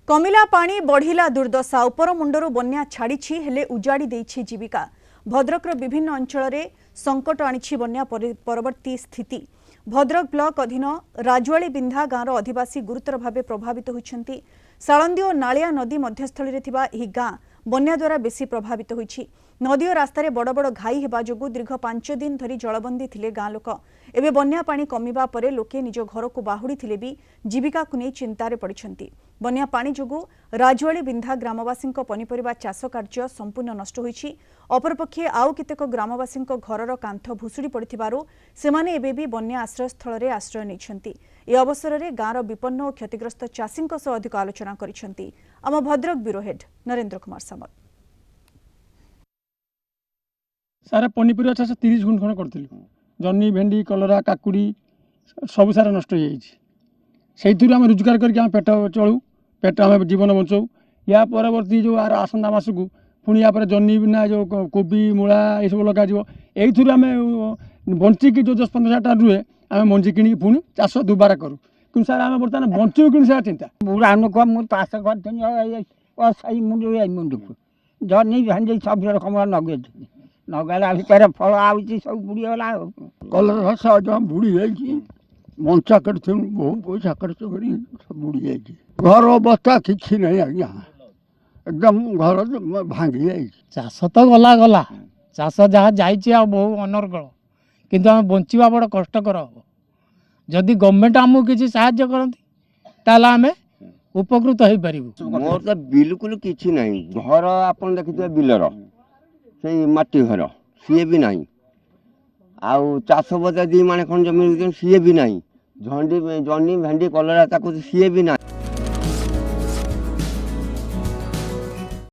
कमिला पानी बढ़िला दुर्दशा उपर मुंडर बन्या छाड़ी हेले उजाड़ी देछि जीविका। भद्रकर विभिन्न अंचल में संकट आनी बन्या परवर्ती स्थिति। भद्रक ब्लॉक अधीन राजुआली बिंधा गाँवर अधिवासी गुरुतर भाव प्रभावित होती। सालंदी और नालिया नदी मध्यस्थल गाँ बन्या द्वारा बेसी प्रभावित होती। नदी और रास्तार बड़ बड़ घाई होगा जो दीर्घ 5 दिन धरी जलबंदी थिले गाँ लोक। एवं बन्या पानी कमिबा परे लोके निज घर को बाहुड़ी थिले भी जीविका को नहीं चिंतार पड़िछंती। बन्या पानी जोगु राजुआली बिंधा ग्रामवासी पनीपरिबा चाष कार्य संपूर्ण नष्ट होईछि। अपरपक्षे आउ केतेक ग्रामवासी घरर कांथ भुशुड़ी पड़िथिबारु सेमाने एबे भी बन्या आश्रयस्थल में आश्रय नेइछंती। ए अवसर में गाँवर विपन्न और क्षतिग्रस्त चाषी अधिक आलोचना करिछंती। आम भद्रक ब्यूरो हेड नरेंद्र कुमार सामल। सारा पनीपरिया चाष 30 गुण खण करथिलु। जन्नी भेंडी कलरा काकुड़ी सब सारा नष्ट हो जाइए। आम रोजगार करके पेट चलू पेट आम जीवन बचाऊ। या परवर्ती जो आर आसंता मास को पुणी या जन्नी बिना जो कोबी मूला ये सब लगे यही आम बंचिकी जो 10-15 हज़ार टाइम रुए आम मंजी कि पुणी चाष दुबारा करूँ कि सार आम बर्तमान बचू कि सार चिंता बुढ़ा लोक मुझे चाष कर मुंड को जन्नी भेंडी सब रकम नगे नगला भितर फल आउची सब बुड़ीगला। कलर सहज बुड़ी जाइए मंचा कर बहुत पैसा खर्च कर बुड़ी जाइए। घर अवस्था किसी नहीं आज्ञा एकदम घर भांगी जाइए। चाष तो गला गला चाष जहाँ जा बहु अनर्गल किंतु आम बंचा बड़ कष्टकर हम। जदि गवर्नमेंट आमको किसी साहाय्य करती ताला आम उपकृत हो पारू। मोर तो बिल्कुल किसी नहीं। घर आप देखिए बिलर से मटी घर सी भी नहीं आउ चाष बजा दी माने खंड जमीन सी भी नहीं। झंडी जन्नी भेंडी कलरा सी भी नहीं।